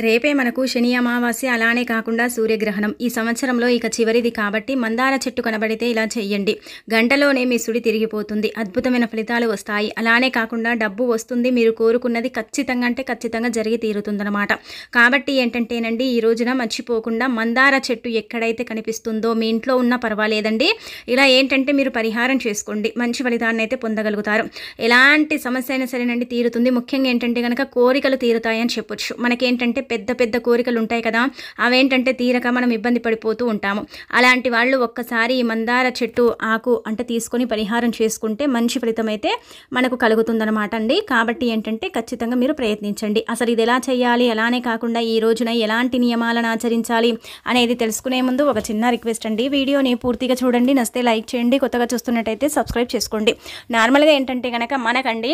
రేపే మనకు శని అమావాస్య అలానే కాకుండా సూర్యగ్రహణం ఈ సంవత్సరంలో ఇక చివరిది కాబట్టి మందార చెట్టు కనబడితే ఇలా చెయ్యండి. గంటలోనే మీ సుడి తిరిగిపోతుంది. అద్భుతమైన ఫలితాలు వస్తాయి. అలానే కాకుండా డబ్బు వస్తుంది. మీరు కోరుకున్నది ఖచ్చితంగా అంటే ఖచ్చితంగా జరిగి తీరుతుందన్నమాట. కాబట్టి ఏంటంటేనండి ఈ రోజున మర్చిపోకుండా మందార చెట్టు ఎక్కడైతే కనిపిస్తుందో మీ ఇంట్లో ఉన్నా పర్వాలేదండి. ఇలా ఏంటంటే మీరు పరిహారం చేసుకోండి. మంచి ఫలితాన్ని అయితే పొందగలుగుతారు. ఎలాంటి సమస్య అయినా సరేనండి తీరుతుంది. ముఖ్యంగా ఏంటంటే కనుక కోరికలు తీరుతాయని చెప్పొచ్చు. మనకేంటంటే పెద్ద పెద్ద కోరికలు ఉంటాయి కదా, అవేంటంటే తీరక మనం ఇబ్బంది పడిపోతూ ఉంటాము. అలాంటి వాళ్ళు ఒక్కసారి ఈ మందార చెట్టు ఆకు అంటే తీసుకొని పరిహారం చేసుకుంటే మంచి ఫలితం అయితే మనకు కలుగుతుందన్నమాట అండి. కాబట్టి ఏంటంటే ఖచ్చితంగా మీరు ప్రయత్నించండి. అసలు ఇది ఎలా చేయాలి, అలానే కాకుండా ఈ రోజున ఎలాంటి నియమాలను ఆచరించాలి అనేది తెలుసుకునే ముందు ఒక చిన్న రిక్వెస్ట్ అండి. వీడియోని పూర్తిగా చూడండి, నచ్చితే లైక్ చేయండి, కొత్తగా చూస్తున్నట్టయితే సబ్స్క్రైబ్ చేసుకోండి. నార్మల్గా ఏంటంటే కనుక మనకండి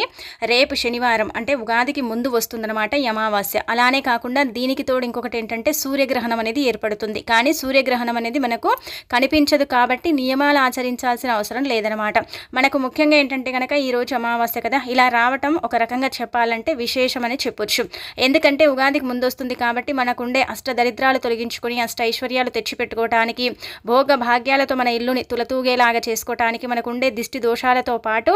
రేపు శనివారం అంటే ఉగాదికి ముందు వస్తుందన్నమాట ఈ అమావాస్య. అలానే కాకుండా దీనికి తోడు ఇంకొకటి ఏంటంటే సూర్యగ్రహణం అనేది ఏర్పడుతుంది. కానీ సూర్యగ్రహణం అనేది మనకు కనిపించదు కాబట్టి నియమాలు ఆచరించాల్సిన అవసరం లేదనమాట. మనకు ముఖ్యంగా ఏంటంటే కనుక ఈరోజు అమావాస్య కదా, ఇలా రావటం ఒక రకంగా చెప్పాలంటే విశేషమని చెప్పొచ్చు. ఎందుకంటే ఉగాదికి ముందు వస్తుంది కాబట్టి మనకుండే అష్టదరిద్రాలు తొలగించుకొని అష్ట ఐశ్వర్యాలు తెచ్చిపెట్టుకోవటానికి, భోగ భాగ్యాలతో మన ఇల్లుని తులతూగేలాగా చేసుకోవటానికి, మనకుండే దిష్టి దోషాలతో పాటు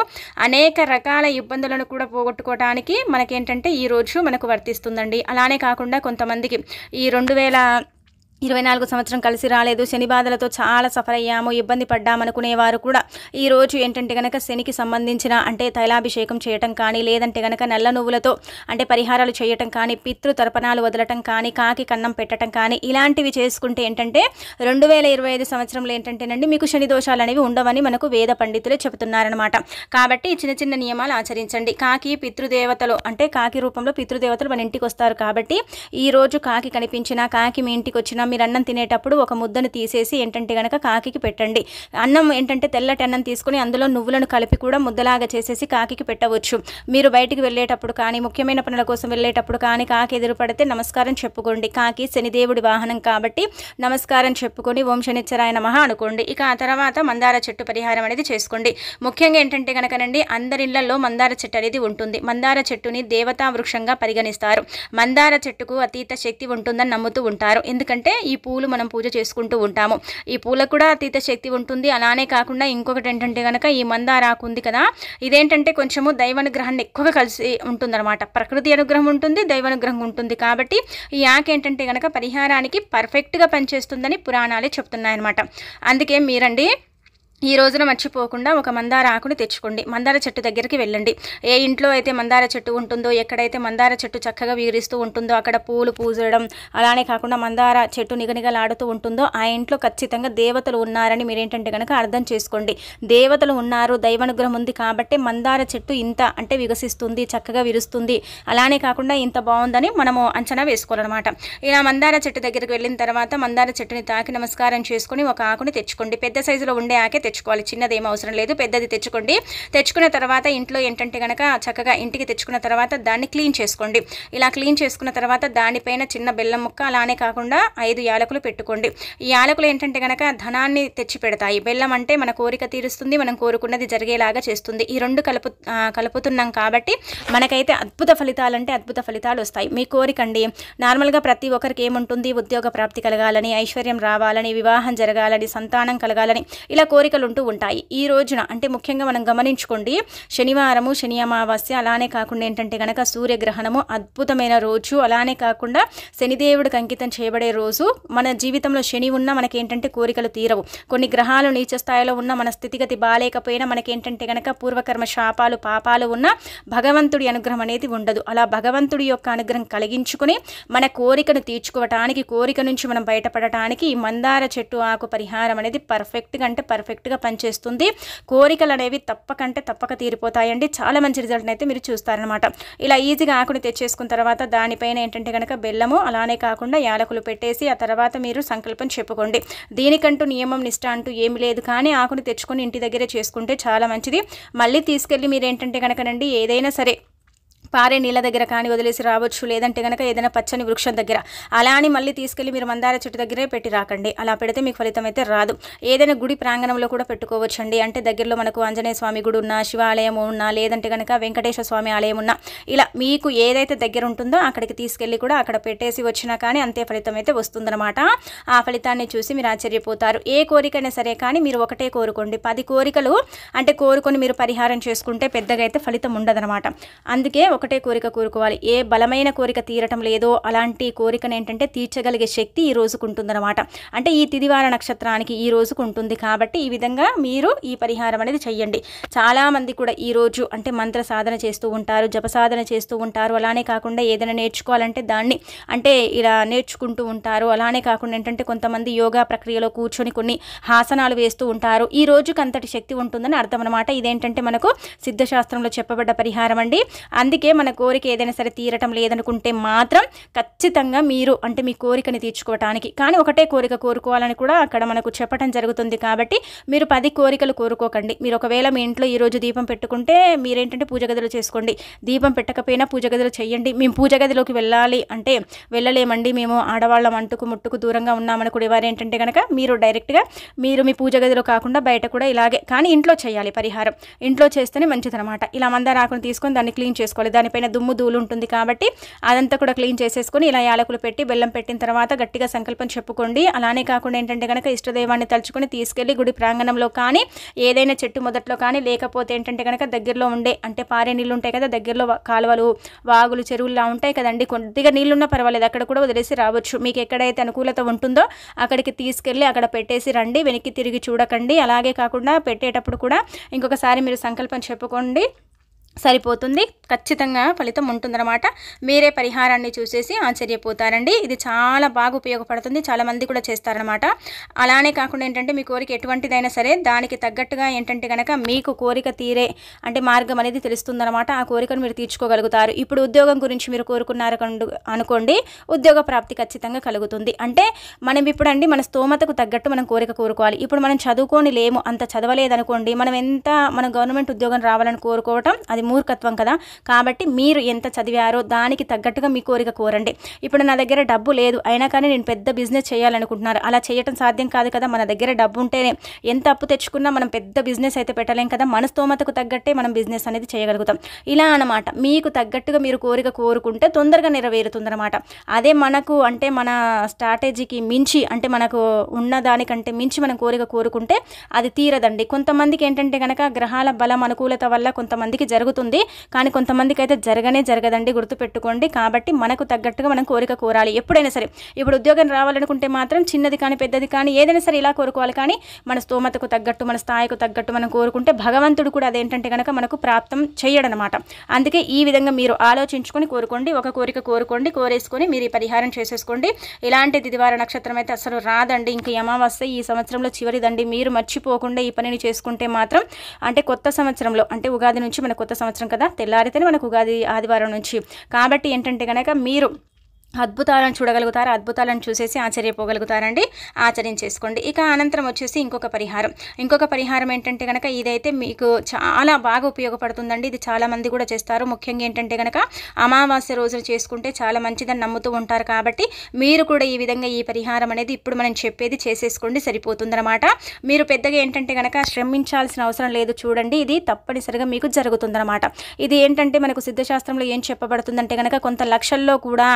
అనేక రకాల ఇబ్బందులను కూడా పోగొట్టుకోవటానికి మనకేంటంటే ఈరోజు మనకు వర్తిస్తుందండి. అలానే కాకుండా కొంతమందికి ఈ 2024 సంవత్సరం కలిసి రాలేదు, శని బాధలతో చాలా సఫర్ అయ్యాము, ఇబ్బంది పడ్డామనుకునేవారు కూడా ఈరోజు ఏంటంటే కనుక శనికి సంబంధించిన అంటే తైలాభిషేకం చేయటం కానీ, లేదంటే కనుక నల్ల నువ్వులతో అంటే పరిహారాలు చేయటం కానీ, పితృ తర్పణాలు వదలటం కానీ, కాకి కన్నం పెట్టడం కానీ ఇలాంటివి చేసుకుంటే ఏంటంటే 2025 సంవత్సరంలో ఏంటంటేనండి మీకు శని దోషాలు అనేవి ఉండవని మనకు వేద పండితులే చెబుతున్నారనమాట. కాబట్టి చిన్న చిన్న నియమాలు ఆచరించండి. కాకి పితృదేవతలు అంటే కాకి రూపంలో పితృదేవతలు మన ఇంటికి వస్తారు కాబట్టి ఈరోజు కాకి కనిపించినా, కాకి మీ ఇంటికి వచ్చినా మీరు అన్నం తినేటప్పుడు ఒక ముద్దను తీసేసి ఏంటంటే కనుక కాకికి పెట్టండి. అన్నం ఏంటంటే తెల్లటి అన్నం తీసుకుని అందులో నువ్వులను కలిపి కూడా ముద్దలాగా చేసేసి కాకికి పెట్టవచ్చు. మీరు బయటికి వెళ్ళేటప్పుడు కానీ, ముఖ్యమైన పనుల కోసం వెళ్ళేటప్పుడు కానీ కాకి ఎదురుపడితే నమస్కారం చెప్పుకోండి. కాకి శనిదేవుడి వాహనం కాబట్టి నమస్కారం చెప్పుకొని ఓం శనిచ్చరాయ నమః అనుకోండి. ఇక ఆ తర్వాత మందార చెట్టు పరిహారం అనేది చేసుకోండి. ముఖ్యంగా ఏంటంటే కనుకనండి అందరిళ్లలో మందార చెట్టు అనేది ఉంటుంది. మందార చెట్టుని దేవతా వృక్షంగా పరిగణిస్తారు. మందార చెట్టుకు అతీత శక్తి ఉంటుందని నమ్ముతూ ఉంటారు. ఎందుకంటే ఈ పూలు మనం పూజ చేసుకుంటూ ఉంటాము. ఈ పూలకు కూడా అతీత శక్తి ఉంటుంది. అలానే కాకుండా ఇంకొకటి ఏంటంటే కనుక ఈ మందార ఆకు ఉంది కదా, ఇదేంటంటే కొంచెము దైవానుగ్రహాన్ని ఎక్కువగా కలిసి ఉంటుందన్నమాట. ప్రకృతి అనుగ్రహం ఉంటుంది, దైవానుగ్రహం ఉంటుంది. కాబట్టి ఈ ఆకు ఏంటంటే కనుక పరిహారానికి పర్ఫెక్ట్గా పనిచేస్తుందని పురాణాలే చెప్తున్నాయన్నమాట. అందుకే మీరండి ఈ రోజున మర్చిపోకుండా ఒక మందార ఆకుని తెచ్చుకోండి. మందార చెట్టు దగ్గరికి వెళ్ళండి. ఏ ఇంట్లో అయితే మందార చెట్టు ఉంటుందో, ఎక్కడైతే మందార చెట్టు చక్కగా వివరిస్తూ ఉంటుందో అక్కడ పూలు పూజడం, అలానే కాకుండా మందార చెట్టు నిగనిగలాడుతూ ఉంటుందో ఆ ఇంట్లో ఖచ్చితంగా దేవతలు ఉన్నారని మీరేంటంటే కనుక అర్థం చేసుకోండి. దేవతలు ఉన్నారు, దైవానుగ్రహం ఉంది కాబట్టి మందార చెట్టు ఇంత అంటే వికసిస్తుంది, చక్కగా విరుస్తుంది, అలానే కాకుండా ఇంత బాగుందని మనము అంచనా వేసుకోవాలన్నమాట. ఇలా మందార చెట్టు దగ్గరికి వెళ్ళిన తర్వాత మందార చెట్టుని తాకి నమస్కారం చేసుకుని ఒక ఆకుని తెచ్చుకోండి. పెద్ద సైజులో ఉండే ఆకే తెచ్చుకోవాలి, చిన్నదేం అవసరం లేదు, పెద్దది తెచ్చుకోండి. తెచ్చుకున్న తర్వాత ఇంట్లో ఏంటంటే కనుక చక్కగా ఇంటికి తెచ్చుకున్న తర్వాత దాన్ని క్లీన్ చేసుకోండి. ఇలా క్లీన్ చేసుకున్న తర్వాత దానిపైన చిన్న బెల్లం ముక్క, అలానే కాకుండా 5 యాలకులు పెట్టుకోండి. ఈ యాలకులు ఏంటంటే కనుక ధనాన్ని తెచ్చి పెడతాయి. బెల్లం అంటే మన కోరిక తీరుస్తుంది, మనం కోరుకున్నది జరిగేలాగా చేస్తుంది. ఈ రెండు కలుపుతున్నాం కాబట్టి మనకైతే అద్భుత ఫలితాలు అంటే అద్భుత ఫలితాలు వస్తాయి. మీ కోరికండి నార్మల్గా ప్రతి ఒక్కరికి ఏముంటుంది, ఉద్యోగ ప్రాప్తి కలగాలని, ఐశ్వర్యం రావాలని, వివాహం జరగాలని, సంతానం కలగాలని ఇలా కోరికలు ఉంటూ ఉంటాయి. ఈ రోజున అంటే ముఖ్యంగా మనం గమనించుకోండి, శనివారము, శని అమావాస్య, అలానే కాకుండా ఏంటంటే కనుక సూర్యగ్రహణము అద్భుతమైన రోజు, అలానే కాకుండా శనిదేవుడికి అంకితం చేయబడే రోజు. మన జీవితంలో శని ఉన్నా మనకేంటంటే కోరికలు తీరవు. కొన్ని గ్రహాలు నీచ స్థాయిలో ఉన్న మన స్థితిగతి బాలేకపోయినా మనకేంటంటే కనుక పూర్వకర్మ శాపాలు పాపాలు ఉన్న భగవంతుడి అనుగ్రహం అనేది ఉండదు. అలా భగవంతుడి యొక్క అనుగ్రహం కలిగించుకుని మన కోరికను తీర్చుకోవటానికి, కోరిక నుంచి మనం బయటపడటానికి ఈ మందార చెట్టు ఆకు పరిహారం అనేది పర్ఫెక్ట్గా అంటే పర్ఫెక్ట్గా పనిచేస్తుంది. కోరికలు అనేవి తప్పక తీరిపోతాయండి. చాలా మంచి రిజల్ట్ అయితే మీరు చూస్తారనమాట. ఇలా ఈజీగా ఆకుని తెచ్చేసుకున్న తర్వాత దానిపైన ఏంటంటే కనుక బెల్లము, అలానే కాకుండా యాలకులు పెట్టేసి ఆ తర్వాత మీరు సంకల్పం చెప్పుకోండి. దీనికంటూ నియమం నిష్ట అంటూ ఏమి లేదు, కానీ ఆకుని తెచ్చుకొని ఇంటి దగ్గరే చేసుకుంటే చాలా మంచిది. మళ్ళీ తీసుకెళ్ళి మీరు ఏంటంటే కనుకనండి ఏదైనా సరే పారే నీళ్ళ దగ్గర కానీ వదిలేసి రావచ్చు, లేదంటే కనుక ఏదైనా పచ్చని వృక్షం దగ్గర. అలా అని మళ్ళీ తీసుకెళ్ళి మీరు మందార చెట్టు దగ్గరే పెట్టి రాకండి. అలా పెడితే మీకు ఫలితం అయితే రాదు. ఏదైనా గుడి ప్రాంగణంలో కూడా పెట్టుకోవచ్చండి. అంటే దగ్గరలో మనకు ఆంజనేయ స్వామి గుడి ఉన్నా, శివాలయం ఉన్నా, లేదంటే కనుక వెంకటేశ్వర స్వామి ఆలయం ఉన్నా, ఇలా మీకు ఏదైతే దగ్గర ఉంటుందో అక్కడికి తీసుకెళ్ళి కూడా అక్కడ పెట్టేసి వచ్చినా కానీ అంతే ఫలితం అయితే వస్తుందన్నమాట. ఆ ఫలితాన్ని చూసి మీరు ఆశ్చర్యపోతారు. ఏ కోరికైనా సరే కానీ మీరు ఒకటే కోరుకోండి. 10 కోరికలు అంటే కోరుకొని మీరు పరిహారం చేసుకుంటే పెద్దగా అయితే ఫలితం ఉండదన్నమాట. అందుకే ఒకటే కోరిక కోరుకోవాలి. ఏ బలమైన కోరిక తీరటం లేదో అలాంటి కోరికను ఏంటంటే తీర్చగలిగే శక్తి ఈ రోజుకు ఉంటుందన్నమాట. అంటే ఈ తిదివార నక్షత్రానికి ఈ రోజుకు ఉంటుంది కాబట్టి ఈ విధంగా మీరు ఈ పరిహారం అనేది చెయ్యండి. చాలామంది కూడా ఈ రోజు అంటే మంత్ర సాధన చేస్తూ ఉంటారు, జప సాధన చేస్తూ ఉంటారు. అలానే కాకుండా ఏదైనా నేర్చుకోవాలంటే దాన్ని అంటే ఇలా నేర్చుకుంటూ ఉంటారు. అలానే కాకుండా ఏంటంటే కొంతమంది యోగా ప్రక్రియలో కూర్చొని కొన్ని ఆసనాలు వేస్తూ ఉంటారు. ఈ రోజుకి అంతటి శక్తి ఉంటుందని అర్థం అనమాట. ఇదేంటంటే మనకు సిద్ధశాస్త్రంలో చెప్పబడ్డ పరిహారం అండి. అందుకే మన కోరిక ఏదైనా సరే తీరటం లేదనుకుంటే మాత్రం ఖచ్చితంగా మీరు అంటే మీ కోరికని తీర్చుకోవటానికి కానీ ఒకటే కోరిక కోరుకోవాలని కూడా అక్కడ మనకు చెప్పడం జరుగుతుంది. కాబట్టి మీరు 10 కోరికలు కోరుకోకండి. మీరు ఒకవేళ మీ ఇంట్లో ఈరోజు దీపం పెట్టుకుంటే మీరేంటంటే పూజ గదిలో చేసుకోండి. దీపం పెట్టకపోయినా పూజ గదిలో చేయండి. మేము పూజ గదిలోకి వెళ్ళాలి అంటే వెళ్ళలేమండి, మేము ఆడవాళ్ళం అంటుకు ముట్టుకు దూరంగా ఉన్నామని కూడా వారు ఏంటంటే కనుక మీరు డైరెక్ట్గా మీరు మీ పూజ గదిలో కాకుండా బయట కూడా ఇలాగే కానీ ఇంట్లో చేయాలి పరిహారం. ఇంట్లో చేస్తేనే మంచిదన్నమాట. ఇలా మందార ఆకును తీసుకొని దాన్ని క్లీన్ చేసుకోవాలి. దానిపైన దుమ్ము ధూళి ఉంటుంది కాబట్టి అదంతా కూడా క్లీన్ చేసేసుకొని ఇలా యాలకులు పెట్టి బెల్లం పెట్టిన తర్వాత గట్టిగా సంకల్పం చెప్పుకోండి. అలానే కాకుండా ఏంటంటే కనుక ఇష్టదైవాన్ని తలుచుకొని తీసుకెళ్లి గుడి ప్రాంగణంలో కానీ ఏదైనా చెట్టు మొదట్లో కానీ లేకపోతే ఏంటంటే కనుక దగ్గరలో ఉండే అంటే పారే నీళ్ళు ఉంటాయి కదా, దగ్గరలో కాలువలు వాగులు చెరువుల్లా ఉంటాయి కదండి, కొద్దిగా నీళ్ళున్నా పర్వాలేదు అక్కడ కూడా వదిలేసి రావచ్చు. మీకు ఎక్కడైతే అనుకూలత ఉంటుందో అక్కడికి తీసుకెళ్ళి అక్కడ పెట్టేసి రండి. వెనక్కి తిరిగి చూడకండి. అలాగే కాకుండా పెట్టేటప్పుడు కూడా ఇంకొకసారి మీరు సంకల్పం చెప్పుకోండి, సరిపోతుంది. ఖచ్చితంగా ఫలితం ఉంటుందన్నమాట. మీరే పరిహారాన్ని చూసేసి ఆశ్చర్యపోతారండి. ఇది చాలా బాగా ఉపయోగపడుతుంది. చాలామంది కూడా చేస్తారనమాట. అలానే కాకుండా ఏంటంటే మీ కోరిక ఎటువంటిదైనా సరే దానికి తగ్గట్టుగా ఏంటంటే కనుక మీకు కోరిక తీరే అంటే మార్గం అనేది తెలుస్తుందన్నమాట. ఆ కోరికను మీరు తీర్చుకోగలుగుతారు. ఇప్పుడు ఉద్యోగం గురించి మీరు కోరుకున్నారు అనుకోండి, ఉద్యోగ ప్రాప్తి ఖచ్చితంగా కలుగుతుంది. అంటే మనం ఇప్పుడు అండి మన స్తోమతకు తగ్గట్టు మనం కోరిక కోరుకోవాలి. ఇప్పుడు మనం చదువుకొని లేము, అంత చదవలేదనుకోండి, మనం గవర్నమెంట్ ఉద్యోగం రావాలని కోరుకోవటం అది మూర్ఖత్వం కదా. కాబట్టి మీరు ఎంత చదివారో దానికి తగ్గట్టుగా మీ కోరిక కోరండి. ఇప్పుడు నా దగ్గర డబ్బు లేదు అయినా కానీ నేను పెద్ద బిజినెస్ చేయాలనుకుంటున్నారు, అలా చేయటం సాధ్యం కాదు కదా. మన దగ్గర డబ్బు ఉంటేనే ఎంత అప్పు తెచ్చుకున్నా మనం పెద్ద బిజినెస్ అయితే పెట్టలేం కదా. మన స్తోమతకు తగ్గట్టే మనం బిజినెస్ అనేది చేయగలుగుతాం. ఇలా అన్నమాట. మీకు తగ్గట్టుగా మీరు కోరిక కోరుకుంటే తొందరగా నెరవేరుతుందన్నమాట. అదే మనకు అంటే మన స్ట్రాటజీకి మించి అంటే మనకు ఉన్న దానికంటే మించి మనం కోరిక కోరుకుంటే అది తీరదండి. కొంతమందికి ఏంటంటే కనుక గ్రహాల బలం అనుకూలత వల్ల కొంతమందికి జరుగుతుంది, కానీ కొంతమందికి అయితే జరగదండి, గుర్తుపెట్టుకోండి. కాబట్టి మనకు తగ్గట్టుగా మనం కోరిక కోరాలి ఎప్పుడైనా సరే. ఇప్పుడు ఉద్యోగం రావాలనుకుంటే మాత్రం చిన్నది కానీ పెద్దది కానీ ఏదైనా సరే ఇలా కోరుకోవాలి. కానీ మన స్తోమతకు తగ్గట్టు మన స్థాయికి తగ్గట్టు మనం కోరుకుంటే భగవంతుడు కూడా అదేంటంటే కనుక మనకు ప్రాప్తం చేయడనమాట. అందుకే ఈ విధంగా మీరు ఆలోచించుకొని కోరుకోండి. ఒక కోరిక కోరుకోండి, కోరేసుకొని మీరు ఈ పరిహారం చేసేసుకోండి. ఇలాంటి తిదివార నక్షత్రం అయితే అసలు రాదండి. ఇంకా అమావాస్య ఈ సంవత్సరంలో చివరిదండి. మీరు మర్చిపోకుండా ఈ పనిని చేసుకుంటే మాత్రం అంటే కొత్త సంవత్సరంలో అంటే ఉగాది నుంచి మన కొత్త సంవత్సరం కదా, తెల్లారితేనే మనకు ఉగాది ఆదివారం నుంచి. కాబట్టి ఏంటంటే కనుక మీరు అద్భుతాలను చూడగలుగుతారు. అద్భుతాలను చూసేసి ఆశ్చర్యపోగలుగుతారండి. ఆచరించేసుకోండి. ఇక అనంతరం వచ్చేసి ఇంకొక పరిహారం ఏంటంటే కనుక ఇదైతే మీకు చాలా బాగా ఉపయోగపడుతుందండి. ఇది చాలామంది కూడా చేస్తారు. ముఖ్యంగా ఏంటంటే కనుక అమావాస్య రోజులు చేసుకుంటే చాలా మంచిదని నమ్ముతూ ఉంటారు. కాబట్టి మీరు కూడా ఈ విధంగా ఈ పరిహారం అనేది ఇప్పుడు మనం చెప్పేది చేసేసుకోండి, సరిపోతుందన్నమాట. మీరు పెద్దగా ఏంటంటే కనుక శ్రమించాల్సిన అవసరం లేదు. చూడండి, ఇది తప్పనిసరిగా మీకు జరుగుతుందన్నమాట. ఇది ఏంటంటే మనకు సిద్ధశాస్త్రంలో ఏం చెప్పబడుతుందంటే కనుక కొంత లక్షల్లో కూడా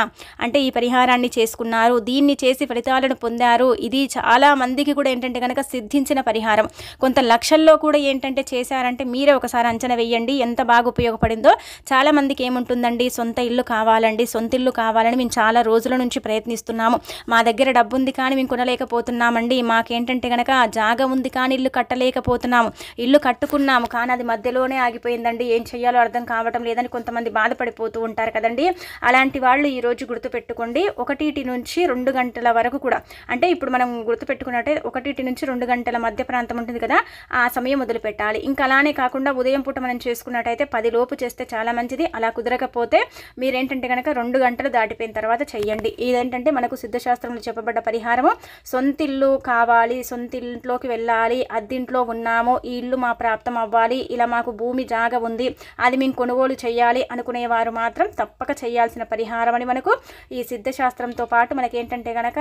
అంటే ఈ పరిహారాన్ని చేసుకున్నారు, దీన్ని చేసి ఫలితాలను పొందారు. ఇది చాలా మందికి కూడా ఏంటంటే కనుక సిద్ధించిన పరిహారం. కొంత లక్షల్లో కూడా ఏంటంటే చేశారంటే మీరే ఒకసారి అంచనా వేయండి ఎంత బాగా ఉపయోగపడిందో. చాలా మందికి ఏముంటుందండి, సొంత ఇల్లు కావాలని మేము చాలా రోజుల నుంచి ప్రయత్నిస్తున్నాము. మా దగ్గర డబ్బు ఉంది కానీ మేము కొనలేకపోతున్నామండి. మాకేంటంటే కనుక జాగా ఉంది కానీ ఇల్లు కట్టలేకపోతున్నాము. ఇల్లు కట్టుకున్నాము కానీ అది మధ్యలోనే ఆగిపోయిందండి. ఏం చేయాలో అర్థం కావటం లేదని కొంతమంది బాధపడిపోతూ ఉంటారు కదండి. అలాంటి వాళ్ళు ఈరోజు గుర్తు గుర్తుపెట్టుకోండి. 1 నుంచి 2 గంటల వరకు కూడా, అంటే ఇప్పుడు మనం గుర్తుపెట్టుకున్నట్టే 1 నుంచి 2 గంటల మధ్య ప్రాంతం ఉంటుంది కదా, ఆ సమయం మొదలుపెట్టాలి. ఇంకా అలానే కాకుండా ఉదయం పూట మనం చేసుకున్నట్టయితే 10 లోపు చేస్తే చాలా మంచిది. అలా కుదరకపోతే మీరేంటంటే కనుక 2 గంటలు దాటిపోయిన తర్వాత చెయ్యండి. ఇదేంటంటే మనకు సిద్ధశాస్త్రంలో చెప్పబడ్డ పరిహారము. సొంతిల్లు కావాలి, సొంతింట్లోకి వెళ్ళాలి, అద్దింట్లో ఉన్నాము, ఈ ఇల్లు మా ప్రాప్తం అవ్వాలి, ఇలా మాకు భూమి జాగ ఉంది, అది మేము కొనుగోలు చేయాలి అనుకునేవారు మాత్రం తప్పక చేయాల్సిన పరిహారం అని మనకు ఈ సిద్ధశాస్త్రంతో పాటు మనకి ఏంటంటే కనుక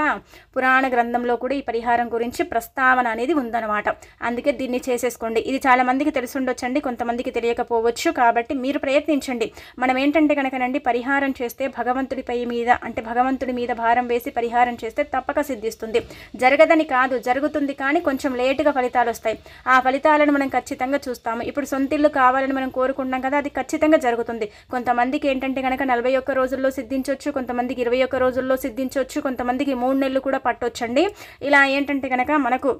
పురాణ గ్రంథంలో కూడా ఈ పరిహారం గురించి ప్రస్తావన అనేది ఉందన్నమాట. అందుకే దీన్ని చేసేసుకోండి. ఇది చాలా మందికి తెలిసి ఉండొచ్చండి, కొంతమందికి తెలియకపోవచ్చు. కాబట్టి మీరు ప్రయత్నించండి. మనం ఏంటంటే కనుకనండి పరిహారం చేస్తే భగవంతుడి మీద భారం వేసి పరిహారం చేస్తే తప్పక సిద్ధిస్తుంది. జరగదని కాదు, జరుగుతుంది, కానీ కొంచెం లేటుగా ఫలితాలు వస్తాయి. ఆ ఫలితాలను మనం ఖచ్చితంగా చూస్తాము. ఇప్పుడు సొంతిల్లు కావాలని మనం కోరుకుంటాం కదా, అది ఖచ్చితంగా జరుగుతుంది. కొంతమందికి ఏంటంటే కనుక 41 రోజుల్లో సిద్ధించవచ్చు, కొంతమందికి 21 రోజుల్లో సిద్ధించవచ్చు, కొంతమందికి 3 నెలలు కూడా పట్టొచ్చండి. ఇలా ఏంటంటే కనుక మనకు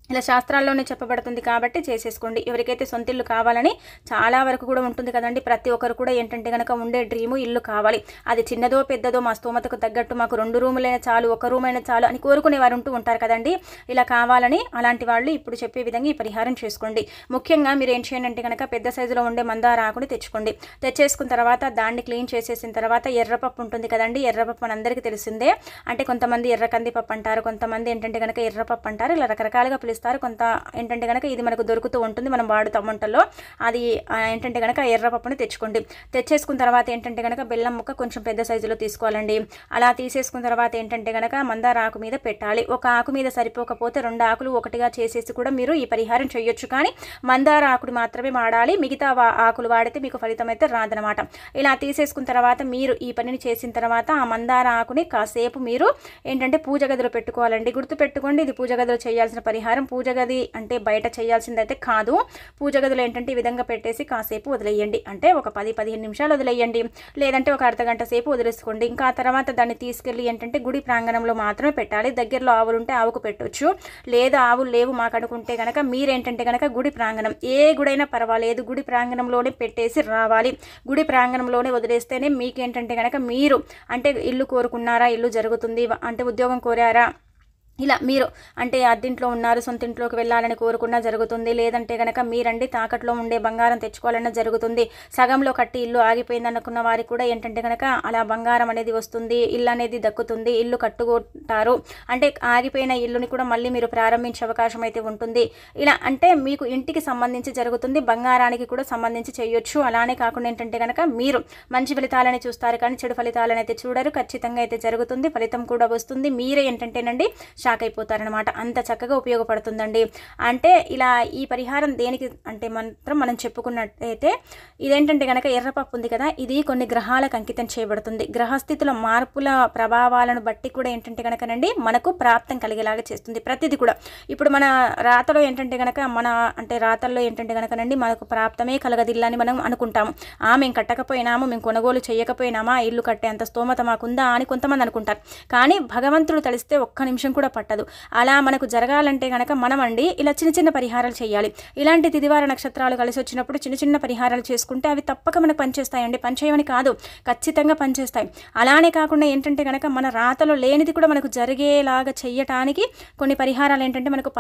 ఇలా శాస్త్రాల్లోనే చెప్పబడుతుంది కాబట్టి చేసేసుకోండి. ఎవరికైతే సొంతిల్లు కావాలని చాలా వరకు కూడా ఉంటుంది కదండి, ప్రతి ఒక్కరు కూడా ఏంటంటే కనుక ఉండే డ్రీము ఇల్లు కావాలి. అది చిన్నదో పెద్దదో మా స్తోమతకు తగ్గట్టు మాకు 2 రూములైనా చాలు, 1 రూమైనా చాలు అని కోరుకునే వారు ఉంటారు కదండి. ఇలా కావాలని అలాంటి వాళ్ళు ఇప్పుడు చెప్పే విధంగా ఈ పరిహారం చేసుకోండి. ముఖ్యంగా మీరు ఏం చేయండి అంటే కనుక పెద్ద సైజులో ఉండే మందార ఆకుని తెచ్చుకోండి. తెచ్చేసుకున్న తర్వాత దాన్ని క్లీన్ చేసేసిన తర్వాత ఎర్రపప్పు ఉంటుంది కదండి, ఎర్రపప్పు మనందరికీ తెలిసిందే. అంటే కొంతమంది ఎర్ర కందిపప్పు అంటారు, కొంతమంది ఏంటంటే కనుక ఎర్రపప్పు అంటారు, ఇలా రకరకాలుగా పిలుస్తారు. కొంత ఏంటంటే కనుక ఇది మనకు దొరుకుతూ ఉంటుంది, మనం వాడుతాం వంటల్లో. అది ఏంటంటే కనుక ఎర్రపప్పుని తెచ్చుకోండి. తెచ్చేసుకున్న తర్వాత ఏంటంటే కనుక బెల్లం ముక్క కొంచెం పెద్ద సైజులో తీసుకోవాలండి. అలా తీసేసుకున్న తర్వాత ఏంటంటే కనుక మందార ఆకు మీద పెట్టాలి. ఒక ఆకు మీద సరిపోకపోతే 2 ఆకులు ఒకటిగా చేసేసి కూడా మీరు ఈ పరిహారం చేయొచ్చు. కానీ మందార ఆకుని మాత్రమే వాడాలి, మిగతా ఆకులు వాడితే మీకు ఫలితం అయితే రాదనమాట. ఇలా తీసేసుకున్న తర్వాత మీరు ఈ పనిని చేసిన తర్వాత ఆ మందార ఆకుని కాసేపు మీరు ఏంటంటే పూజ గదిలో పెట్టుకోవాలండి. గుర్తుపెట్టుకోండి, ఇది పూజ గదిలో చేయాల్సిన పరిహారం. పూజ గది అంటే బయట చేయాల్సిందైతే కాదు. పూజ గదిలో ఏంటంటే ఈ విధంగా పెట్టేసి కాసేపు వదిలేయండి. అంటే ఒక 10-15 నిమిషాలు వదిలేయండి, లేదంటే ఒక అర్ధగంట సేపు వదిలేసుకోండి. ఇంకా ఆ తర్వాత దాన్ని తీసుకెళ్ళి ఏంటంటే గుడి ప్రాంగణంలో మాత్రమే పెట్టాలి. దగ్గరలో ఆవులు ఉంటే ఆవుకు పెట్టొచ్చు, లేదా ఆవులు లేవు మాకు అనుకుంటే కనుక మీరేంటంటే కనుక గుడి ప్రాంగణం, ఏ గుడైనా పర్వాలేదు, గుడి ప్రాంగణంలోనే పెట్టేసి రావాలి. గుడి ప్రాంగణంలోనే వదిలేస్తేనే మీకేంటంటే కనుక మీరు అంటే ఇల్లు కోరుకున్నారా, ఇల్లు జరుగుతుంది, అంటే ఉద్యోగం కోరారా, ఇలా మీరు అంటే అద్దింట్లో ఉన్నారు, సొంతింట్లోకి వెళ్ళాలని కోరుకున్నా జరుగుతుంది. లేదంటే కనుక మీరండి తాకట్లో ఉండే బంగారం తెచ్చుకోవాలన్నా జరుగుతుంది. సగంలో కట్టి ఇల్లు ఆగిపోయింది అనుకున్న వారికి కూడా ఏంటంటే కనుక అలా బంగారం అనేది వస్తుంది, ఇల్లు అనేది దక్కుతుంది, ఇల్లు కట్టుకుంటారు. అంటే ఆగిపోయిన ఇల్లుని కూడా మళ్ళీ మీరు ప్రారంభించే అవకాశం అయితే ఉంటుంది. ఇలా అంటే మీకు ఇంటికి సంబంధించి జరుగుతుంది, బంగారానికి కూడా సంబంధించి చేయొచ్చు. అలానే కాకుండా ఏంటంటే కనుక మీరు మంచి ఫలితాలని చూస్తారు, కానీ చెడు ఫలితాలను అయితే చూడరు. ఖచ్చితంగా అయితే జరుగుతుంది, ఫలితం కూడా వస్తుంది. మీరే ఏంటంటేనండి షాక్ అయిపోతారనమాట. అంత చక్కగా ఉపయోగపడుతుందండి. అంటే ఇలా ఈ పరిహారం దేనికి అంటే మాత్రం మనం చెప్పుకున్నట్టయితే ఇదేంటంటే కనుక ఎర్రపప్పు ఉంది కదా, ఇది కొన్ని గ్రహాలకు అంకితం చేయబడుతుంది. గ్రహస్థితుల మార్పుల ప్రభావాలను బట్టి కూడా ఏంటంటే కనుకనండి మనకు ప్రాప్తం కలిగేలాగా చేస్తుంది ప్రతిదీ కూడా. ఇప్పుడు మన రాతలో ఏంటంటే కనుక రాతల్లో ఏంటంటే కనుకనండి మనకు ప్రాప్తమే కలగదిల్లని మనం అనుకుంటాము. మేము కట్టకపోయినాము, మేము కొనుగోలు చేయకపోయినామా, ఇల్లు కట్టే అంత స్తోమత మాకుందా అని కొంతమంది అనుకుంటారు. కానీ భగవంతుడు తలిస్తే ఒక్క నిమిషం కూడా పట్టదు. అలా మనకు జరగాలంటే కనుక మనమండి ఇలా చిన్న చిన్న పరిహారాలు చేయాలి. ఇలాంటి తిదివార నక్షత్రాలు కలిసి వచ్చినప్పుడు చిన్న చిన్న పరిహారాలు చేసుకుంటే అవి తప్పక మనకు పనిచేస్తాయండి. పనిచేయమని కాదు, ఖచ్చితంగా పనిచేస్తాయి. అలానే కాకుండా ఏంటంటే కనుక మన రాతలో లేనిది కూడా మనకు జరిగేలాగా చెయ్యటానికి కొన్ని పరిహారాలు ఏంటంటే మనకు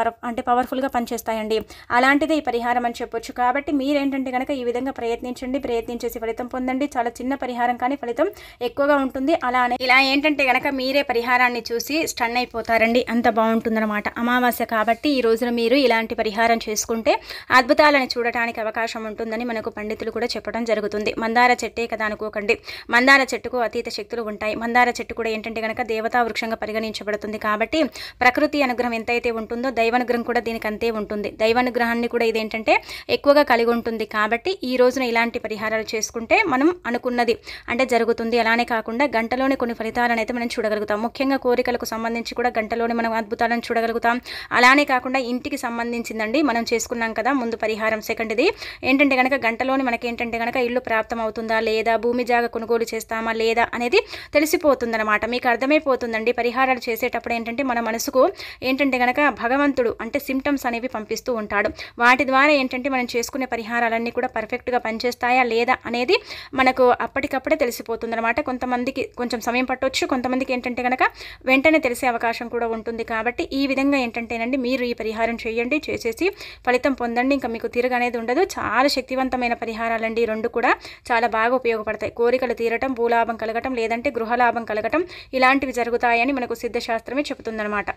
పవర్ఫుల్గా పనిచేస్తాయండి. అలాంటిదే ఈ పరిహారం అని చెప్పొచ్చు. కాబట్టి మీరేంటంటే కనుక ఈ విధంగా ప్రయత్నించేసి ఫలితం పొందండి. చాలా చిన్న పరిహారం కానీ ఫలితం ఎక్కువగా ఉంటుంది. అలానే ఇలా ఏంటంటే కనుక మీరే పరిహారాన్ని చూసి స్టన్ అయిపోతారండి, అంత బాగుంటుందన్నమాట. అమావాస్య కాబట్టి ఈ రోజున మీరు ఇలాంటి పరిహారం చేసుకుంటే అద్భుతాలను చూడటానికి అవకాశం ఉంటుందని మనకు పండితులు కూడా చెప్పడం జరుగుతుంది. మందార చెట్టే కదా అనుకోకండి, మందార చెట్టుకు అతీత శక్తులు ఉంటాయి. మందార చెట్టు కూడా ఏంటంటే కనుక దేవతా వృక్షంగా పరిగణించబడుతుంది. కాబట్టి ప్రకృతి అనుగ్రహం ఎంతైతే ఉంటుందో దైవానుగ్రహం కూడా దీనికి అంతే ఉంటుంది. దైవానుగ్రహాన్ని కూడా ఇదేంటంటే ఎక్కువగా కలిగి ఉంటుంది. కాబట్టి ఈ రోజున ఇలాంటి పరిహారాలు చేసుకుంటే మనం అనుకున్నది అంటే జరుగుతుంది. అలానే కాకుండా గంటలోనే కొన్ని ఫలితాలను అయితే మనం చూడగలుగుతాం. ముఖ్యంగా కోరికలకు సంబంధించి కూడా గంటలోనే గంటలోనే మనం అద్భుతాలను చూడగలుగుతాం. అలానే కాకుండా ఇంటికి సంబంధించిందండి మనం చేసుకున్నాం కదా ముందు పరిహారం సెకండ్ది ఏంటంటే కనుక గంటలోనే మనకేంటంటే కనుక ఇల్లు ప్రాప్తం అవుతుందా లేదా, భూమి జాగ కొనుగోలు చేస్తామా లేదా అనేది తెలిసిపోతుందన్నమాట. మీకు అర్థమైపోతుందండి. పరిహారాలు చేసేటప్పుడు ఏంటంటే మన మనసుకు ఏంటంటే కనుక భగవంతుడు అంటే సిమ్టమ్స్ అనేవి పంపిస్తూ ఉంటాడు. వాటి ద్వారా ఏంటంటే మనం చేసుకునే పరిహారాలన్నీ కూడా పర్ఫెక్ట్గా పనిచేస్తాయా లేదా అనేది మనకు అప్పటికప్పుడే తెలిసిపోతుందన్నమాట. కొంతమందికి కొంచెం సమయం పట్టవచ్చు, కొంతమందికి ఏంటంటే కనుక వెంటనే తెలిసే అవకాశం కూడా ఉంటుంది. కాబట్టి ఈ విధంగా ఏంటంటేనండి మీరు ఈ పరిహారం చేయండి, చేసేసి ఫలితం పొందండి. ఇంకా మీకు తిరగనేది ఉండదు. చాలా శక్తివంతమైన పరిహారాలండి. ఈ రెండు కూడా చాలా బాగా ఉపయోగపడతాయి. కోరికలు తీరటం, భూలాభం కలగటం, లేదంటే గృహలాభం కలగటం ఇలాంటివి జరుగుతాయని మనకు సిద్ధశాస్త్రమే చెబుతుందన్నమాట.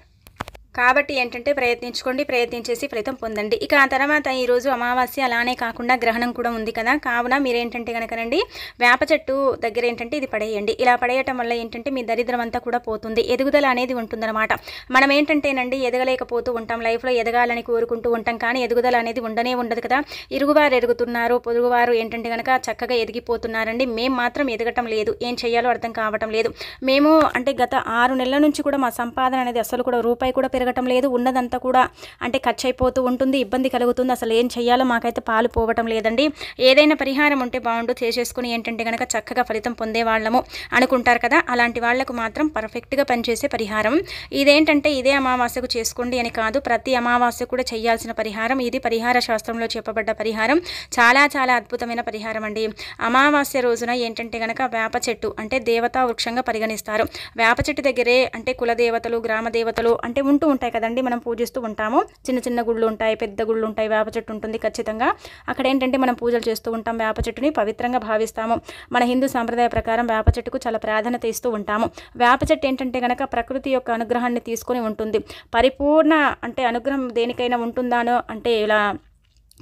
కాబట్టి ఏంటంటే ప్రయత్నించుకోండి, ప్రయత్నించేసి ఫలితం పొందండి. ఇక ఆ తర్వాత ఈరోజు అమావాస్య అలానే కాకుండా గ్రహణం కూడా ఉంది కదా, కావున మీరేంటంటే కనుకనండి వేప చెట్టు దగ్గర ఏంటంటే ఇది పడేయండి. ఇలా పడేయటం వల్ల ఏంటంటే మీ దరిద్రం అంతా కూడా పోతుంది, ఎదుగుదల అనేది ఉంటుందన్నమాట. మనం ఏంటంటేనండి ఎదగలేకపోతూ ఉంటాం, లైఫ్లో ఎదగాలని కోరుకుంటూ ఉంటాం, కానీ ఎదుగుదల అనేది ఉండనే ఉండదు కదా. ఇరుగువారు ఎదుగుతున్నారు, పొరుగువారు ఏంటంటే కనుక చక్కగా ఎదిగిపోతున్నారండి. మేము మాత్రం ఎదగటం లేదు, ఏం చేయాలో అర్థం కావటం లేదు. మేము అంటే గత 6 నెలల నుంచి కూడా మా సంపాదన అనేది అసలు కూడా రూపాయి కూడా పెరగటం లేదు. ఉన్నదంతా కూడా అంటే ఖర్చు అయిపోతూ ఉంటుంది, ఇబ్బంది కలుగుతుంది. అసలు ఏం చేయాలో మాకైతే పాలు పోవటం లేదండి. ఏదైనా పరిహారం ఉంటే బాగుండు, చేసేసుకుని ఏంటంటే కనుక చక్కగా ఫలితం పొందే వాళ్ళము అనుకుంటారు కదా, అలాంటి వాళ్లకు మాత్రం పర్ఫెక్ట్గా పనిచేసే పరిహారం ఇదేంటంటే ఇదే అమావాస్యకు చేసుకోండి అని కాదు, ప్రతి అమావాస్య కూడా చేయాల్సిన పరిహారం ఇది. పరిహార శాస్త్రంలో చెప్పబడ్డ పరిహారం చాలా చాలా అద్భుతమైన పరిహారం అండి. అమావాస్య రోజున ఏంటంటే కనుక వేప చెట్టు అంటే దేవతా వృక్షంగా పరిగణిస్తారు. వేప చెట్టు దగ్గరే అంటే కులదేవతలు, గ్రామ దేవతలు అంటే ఉంటూ ఉంటాయి కదండి, మనం పూజిస్తూ ఉంటాము. చిన్న చిన్న గుళ్ళు ఉంటాయి, పెద్ద గుళ్ళు ఉంటాయి, వేప చెట్టు ఉంటుంది ఖచ్చితంగా. అక్కడ ఏంటంటే మనం పూజలు చేస్తూ ఉంటాం, వేప చెట్టుని పవిత్రంగా భావిస్తాము. మన హిందూ సాంప్రదాయ ప్రకారం వేప చెట్టుకు చాలా ప్రాధాన్యత ఇస్తూ ఉంటాము. వేప చెట్టు ఏంటంటే కనుక ప్రకృతి యొక్క అనుగ్రహాన్ని తీసుకొని ఉంటుంది. పరిపూర్ణ అంటే అనుగ్రహం దేనికైనా ఉంటుందానో అంటే ఇలా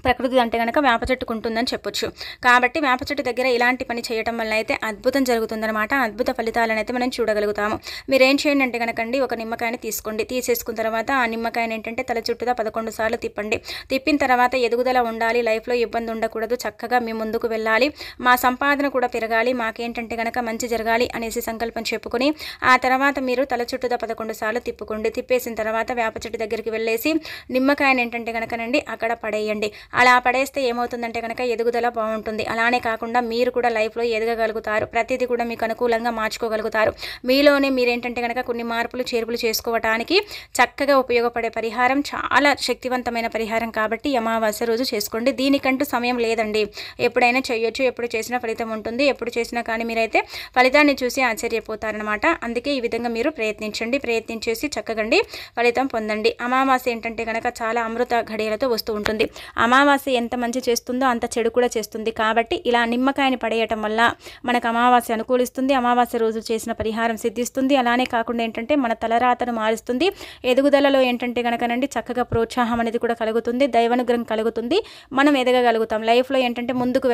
ప్రకృతి అంటే కనుక వేప చెట్టుకు ఉంటుందని చెప్పొచ్చు. కాబట్టి వేప చెట్టు దగ్గర ఇలాంటి పని చేయటం వల్ల అయితే అద్భుతం జరుగుతుందన్నమాట. అద్భుత ఫలితాలను అయితే మనం చూడగలుగుతాము. మీరు ఏం చేయండి అంటే కనుకండి ఒక నిమ్మకాయని తీసుకోండి. తీసేసుకున్న తర్వాత ఆ నిమ్మకాయని ఏంటంటే తల చుట్టూదా 11 సార్లు తిప్పండి. తిప్పిన తర్వాత ఎదుగుదల ఉండాలి, లైఫ్లో ఇబ్బంది ఉండకూడదు, చక్కగా మీ ముందుకు వెళ్ళాలి, మా సంపాదన కూడా పెరగాలి, మాకేంటంటే కనుక మంచి జరగాలి అనేసి సంకల్పం చెప్పుకొని ఆ తర్వాత మీరు తల చుట్టూదా 11 సార్లు తిప్పుకోండి. తిప్పేసిన తర్వాత వేప చెట్టు దగ్గరికి వెళ్ళేసి నిమ్మకాయని ఏంటంటే కనుకనండి అక్కడ పడేయండి. అలా పడేస్తే ఏమవుతుందంటే కనుక ఎదుగుదల బాగుంటుంది. అలానే కాకుండా మీరు కూడా లైఫ్లో ఎదగగలుగుతారు, ప్రతిదీ కూడా మీకు అనుకూలంగా మార్చుకోగలుగుతారు. మీలోనే మీరేంటంటే కనుక కొన్ని మార్పులు చేర్పులు చేసుకోవడానికి చక్కగా ఉపయోగపడే పరిహారం, చాలా శక్తివంతమైన పరిహారం. కాబట్టి అమావాస్య రోజు చేసుకోండి. దీనికంటూ సమయం లేదండి, ఎప్పుడైనా చేయొచ్చు, ఎప్పుడు చేసినా ఫలితం ఉంటుంది. ఎప్పుడు చేసినా కానీ మీరైతే ఫలితాన్ని చూసి ఆశ్చర్యపోతారనమాట. అందుకే ఈ విధంగా మీరు ప్రయత్నించండి, ప్రయత్నించేసి చక్కగండి ఫలితం పొందండి. అమావాస్య ఏంటంటే కనుక చాలా అమృత ఘడియలతో వస్తూ ఉంటుంది. అమావాస్య ఎంత మంచి చేస్తుందో అంత చెడు కూడా చేస్తుంది. కాబట్టి ఇలా నిమ్మకాయని పడేయటం వల్ల మనకు అమావాస్య అనుకూలిస్తుంది, అమావాస్య రోజు చేసిన పరిహారం సిద్ధిస్తుంది. అలానే కాకుండా ఏంటంటే మన తలరాతను మారుస్తుంది, ఎదుగుదలలో ఏంటంటే కనుకనండి చక్కగా ప్రోత్సాహం అనేది కూడా కలుగుతుంది, దైవానుగ్రహం కలుగుతుంది, మనం ఎదగగలుగుతాం, లైఫ్లో ఏంటంటే ముందుకు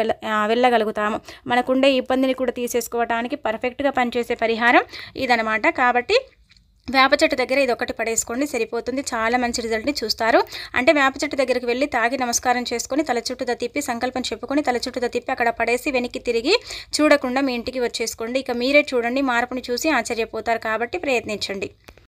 వెళ్ళగలుగుతాము. మనకుండే ఇబ్బందిని కూడా తీసేసుకోవడానికి పర్ఫెక్ట్గా పనిచేసే పరిహారం ఇదనమాట. కాబట్టి వేప చెట్టు దగ్గర ఇది ఒకటి పడేసుకోండి, సరిపోతుంది. చాలా మంచి రిజల్ట్ని చూస్తారు. అంటే వేప చెట్టు దగ్గరికి వెళ్ళి తాగి నమస్కారం చేసుకొని తల చుట్టూ తిప్పి సంకల్పం చెప్పుకొని తల చుట్టూ తిప్పి అక్కడ పడేసి వెనక్కి తిరిగి చూడకుండా మీ ఇంటికి వచ్చేసుకోండి. ఇక మీరే చూడండి, మార్పుని చూసి ఆశ్చర్యపోతారు. కాబట్టి ప్రయత్నించండి.